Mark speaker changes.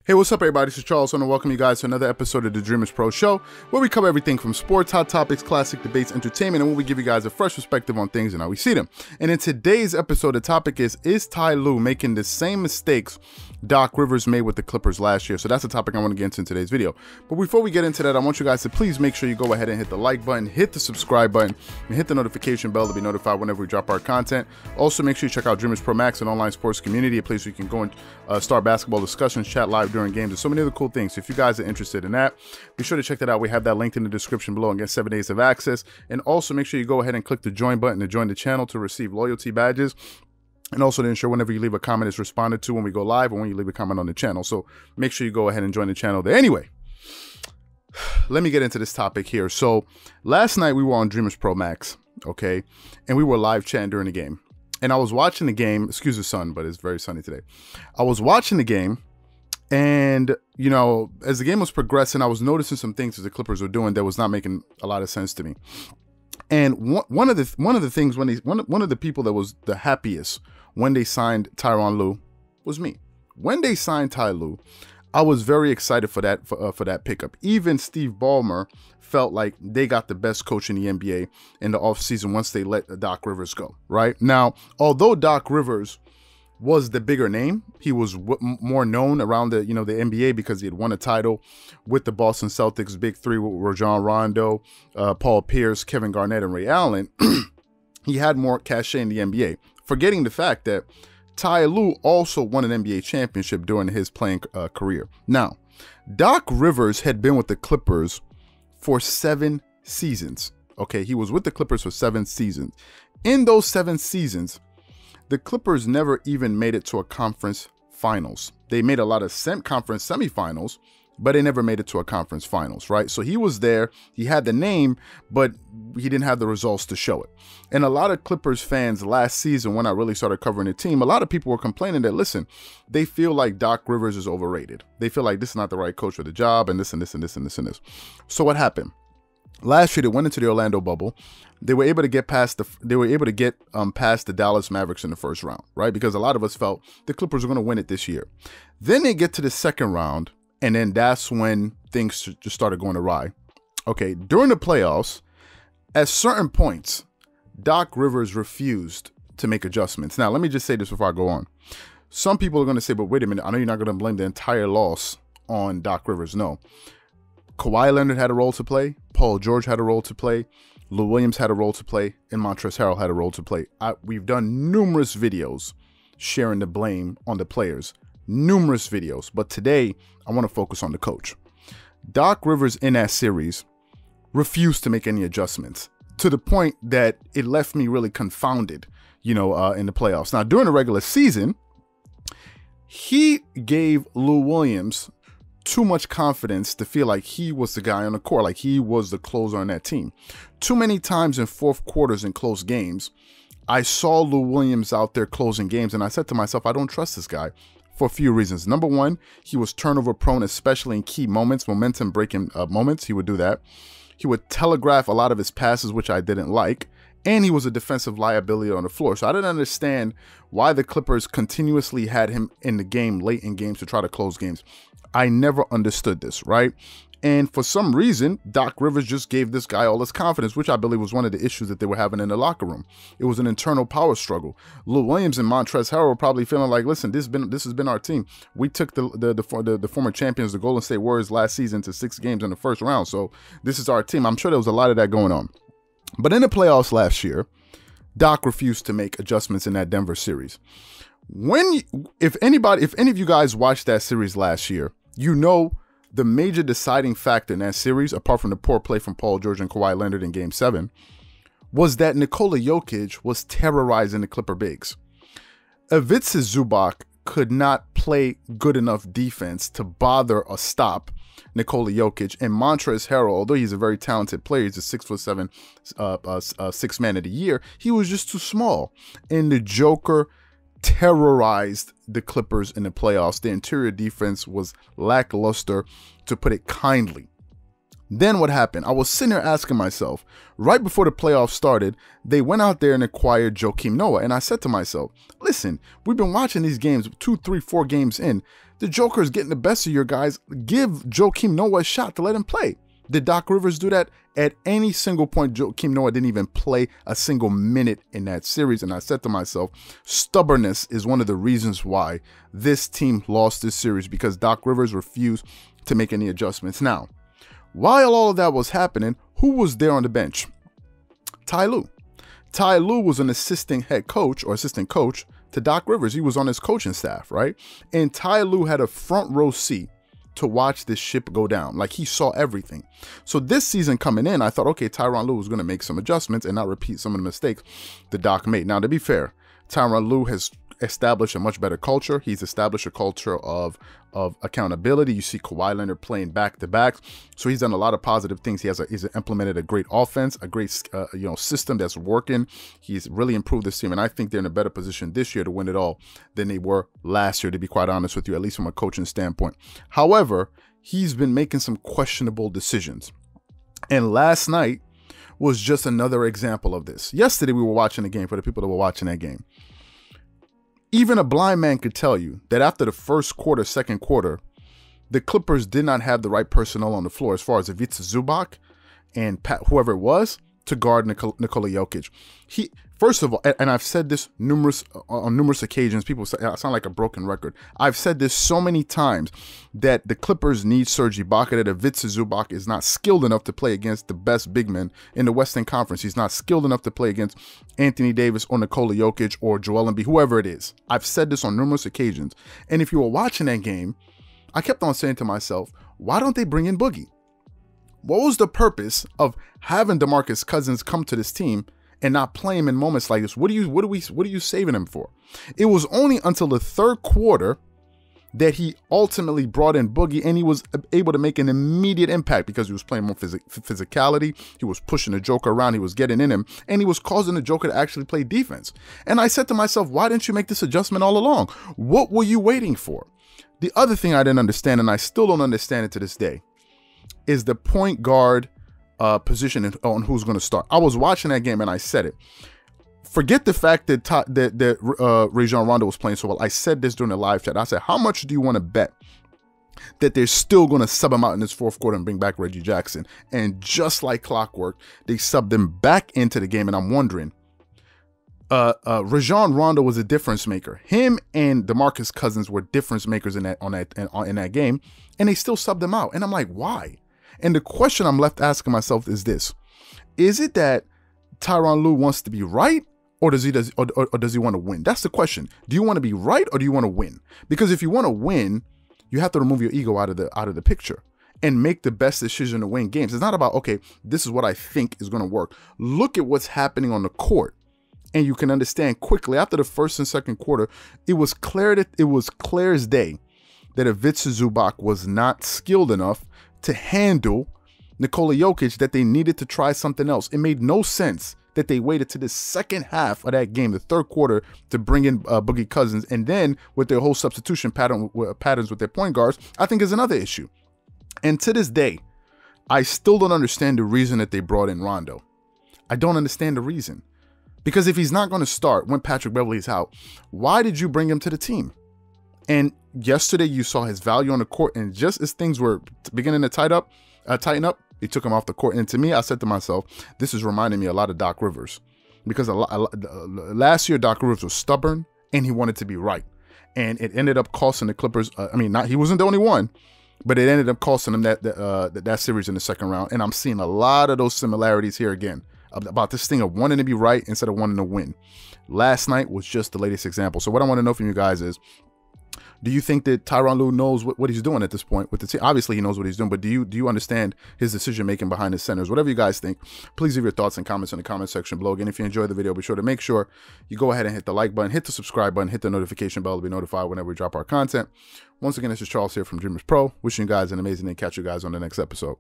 Speaker 1: Hey, what's up everybody, this is Charles. I want to welcome you guys to another episode of the Dreamerspro Show, where we cover everything from sports, hot topics, classic debates, entertainment, and where we give you guys a fresh perspective on things and how we see them. And in today's episode, the topic is Ty Lue making the same mistakes Doc Rivers made with the Clippers last year? So that's the topic I want to get into in today's video. But before we get into that, I want you guys to please make sure you go ahead and hit the like button, hit the subscribe button, and hit the notification bell to be notified whenever we drop our content. Also, make sure you check out Dreamerspro Max, an online sports community, a place where you can go and start basketball discussions, chat live during games, and so many other cool things. So if you guys are interested in that, be sure to check that out. We have that linked in the description below and get 7 days of access. And also make sure you go ahead and click the join button to join the channel to receive loyalty badges. And also to ensure whenever you leave a comment, it's responded to when we go live or when you leave a comment on the channel. So make sure you go ahead and join the channel there. Anyway, let me get into this topic here. So last night we were on Dreamerspro Max, okay? And we were live chatting during the game. And I was watching the game, excuse the sun, but it's very sunny today. I was watching the game, and, you know, as the game was progressing, I was noticing some things that the Clippers were doing that was not making a lot of sense to me. And one of the things when one of the people that was the happiest when they signed Tyronn Lue was me. When they signed Ty Lue, I was very excited for that pickup. Even Steve Ballmer felt like they got the best coach in the NBA in the offseason once they let Doc Rivers go, right? Now, although Doc Rivers was the bigger name, he was more known around the NBA because he had won a title with the Boston Celtics, big three with Rajon Rondo, Paul Pierce, Kevin Garnett, and Ray Allen. He had more cachet in the NBA, forgetting the fact that Ty Lue also won an NBA championship during his playing career. Now, Doc Rivers had been with the Clippers for 7 seasons. Okay, he was with the Clippers for 7 seasons. In those 7 seasons, the Clippers never even made it to a conference finals. They made a lot of conference semifinals, but they never made it to a conference finals, right? So he was there, he had the name, but he didn't have the results to show it. And a lot of Clippers fans last season, when I really started covering the team, a lot of people were complaining that, listen, they feel like Doc Rivers is overrated. They feel like this is not the right coach for the job, and this and this and this and this and this. So what happened? Last year, they went into the Orlando bubble. They were able to get past the Dallas Mavericks in the first round, right? Because a lot of us felt the Clippers were going to win it this year. Then they get to the second round, and then that's when things just started going awry. Okay, during the playoffs, at certain points, Doc Rivers refused to make adjustments. Now, let me just say this before I go on. Some people are going to say, but wait a minute, I know you're not going to blame the entire loss on Doc Rivers. No. Kawhi Leonard had a role to play. Paul George had a role to play. Lou Williams had a role to play. And Montrezl Harrell had a role to play. We've done numerous videos sharing the blame on the players. Numerous videos. But today, I want to focus on the coach. Doc Rivers in that series refused to make any adjustments to the point that it left me really confounded, in the playoffs. Now, during the regular season, he gave Lou Williams too much confidence to feel like he was the guy on the court, like he was the closer on that team. Too many times in fourth quarters in close games, I saw Lou Williams out there closing games, and I said to myself, I don't trust this guy for a few reasons. Number one, he was turnover prone, especially in key moments, momentum breaking moments. He would do that. He would telegraph a lot of his passes, which I didn't like. And he was a defensive liability on the floor. So I didn't understand why the Clippers continuously had him in the game, late in games, to try to close games. I never understood this, right? And for some reason, Doc Rivers just gave this guy all his confidence, which I believe was one of the issues that they were having in the locker room. It was an internal power struggle. Lou Williams and Montrezl Harrell were probably feeling like, listen, this has been our team. We took the former champions, the Golden State Warriors, last season to 6 games in the first round. So this is our team. I'm sure there was a lot of that going on. But in the playoffs last year, Doc refused to make adjustments in that Denver series. If any of you guys watched that series last year, you know the major deciding factor in that series, apart from the poor play from Paul George and Kawhi Leonard in Game 7, was that Nikola Jokic was terrorizing the Clipper bigs. Ivica Zubac could not play good enough defense to bother or stop Nikola Jokic, and Montrezl Harrell, although he's a very talented player, he's a 6'7", sixth man of the year, he was just too small. And the Joker terrorized the Clippers in the playoffs. The interior defense was lackluster, to put it kindly. Then what happened? I was sitting there asking myself, right before the playoffs started, they went out there and acquired Joakim Noah. And I said to myself, listen, we've been watching these games 2, 3, 4 games in. The Joker is getting the best of your guys. Give Joakim Noah a shot to let him play. Did Doc Rivers do that? At any single point, Joakim Noah didn't even play a single minute in that series. And I said to myself, stubbornness is one of the reasons why this team lost this series, because Doc Rivers refused to make any adjustments. Now, while all of that was happening, who was there on the bench? Ty Lue. Ty Lue was an assistant head coach or assistant coach to Doc Rivers. He was on his coaching staff, right? And Ty Lue had a front row seat to watch this ship go down. Like, he saw everything. So this season coming in, I thought, okay, Tyronn Lue was going to make some adjustments and not repeat some of the mistakes the Doc made. Now, to be fair, Tyronn Lue has established a much better culture. He's established a culture of accountability. You see Kawhi Leonard playing back-to-back. So he's done a lot of positive things. He's implemented a great offense, a great system that's working. He's really improved this team, and I think they're in a better position this year to win it all than they were last year, to be quite honest with you, at least from a coaching standpoint. However, he's been making some questionable decisions. And last night was just another example of this. Yesterday, we were watching the game, for the people that were watching that game. Even a blind man could tell you that after the first quarter, second quarter, the Clippers did not have the right personnel on the floor as far as Ivica Zubac and whoever it was to guard Nikola Jokic. First of all, and I've said this on numerous occasions, people say I sound like a broken record. I've said this so many times that the Clippers need Serge Ibaka, that Ivica Zubac is not skilled enough to play against the best big men in the Western Conference. He's not skilled enough to play against Anthony Davis or Nikola Jokic or Joel Embiid, whoever it is. I've said this on numerous occasions. And if you were watching that game, I kept on saying to myself, why don't they bring in Boogie? What was the purpose of having DeMarcus Cousins come to this team and not play him in moments like this? What are you saving him for? It was only until the third quarter that he ultimately brought in Boogie, and he was able to make an immediate impact because he was playing more physicality. He was pushing the Joker around. He was getting in him, and he was causing the Joker to actually play defense. And I said to myself, why didn't you make this adjustment all along? What were you waiting for? The other thing I didn't understand, and I still don't understand it to this day, is the point guard position on who's going to start. I was watching that game and I said it. Forget the fact that Rajon Rondo was playing so well. I said this during the live chat. I said, how much do you want to bet that they're still going to sub him out in this fourth quarter and bring back Reggie Jackson? And just like clockwork, they subbed him back into the game. And I'm wondering, Rajon Rondo was a difference maker. Him and DeMarcus Cousins were difference makers in that game, and they still subbed him out. And I'm like, why? And the question I'm left asking myself is this: is it that Tyronn Lue wants to be right, or does he want to win? That's the question. Do you want to be right, or do you want to win? Because if you want to win, you have to remove your ego out of the picture and make the best decision to win games. It's not about, okay, this is what I think is going to work. Look at what's happening on the court, and you can understand quickly after the first and second quarter, it was clear as day that Ivica Zubac was not skilled enough to handle Nikola Jokic, that they needed to try something else. It made no sense that they waited to the second half of that game, the third quarter, to bring in Boogie Cousins, and then with their whole substitution patterns with their point guards, I think is another issue. And to this day, I still don't understand the reason that they brought in Rondo. I don't understand the reason. Because if he's not going to start when Patrick Beverley's out, why did you bring him to the team? And yesterday you saw his value on the court, and just as things were beginning to tighten up, he took him off the court. And to me, I said to myself, this is reminding me a lot of Doc Rivers, because last year Doc Rivers was stubborn and he wanted to be right, and it ended up costing the Clippers. He wasn't the only one, but it ended up costing them that series in the second round. And I'm seeing a lot of those similarities here again about this thing of wanting to be right instead of wanting to win. Last night was just the latest example. So what I want to know from you guys is, do you think that Tyronn Lue knows what he's doing at this point with the team? Obviously, he knows what he's doing, but do you understand his decision-making behind his centers? Whatever you guys think, please leave your thoughts and comments in the comment section below. Again, if you enjoyed the video, be sure to make sure you go ahead and hit the like button, hit the subscribe button, hit the notification bell to be notified whenever we drop our content. Once again, this is Charles here from Dreamerspro, wishing you guys an amazing day. Catch you guys on the next episode.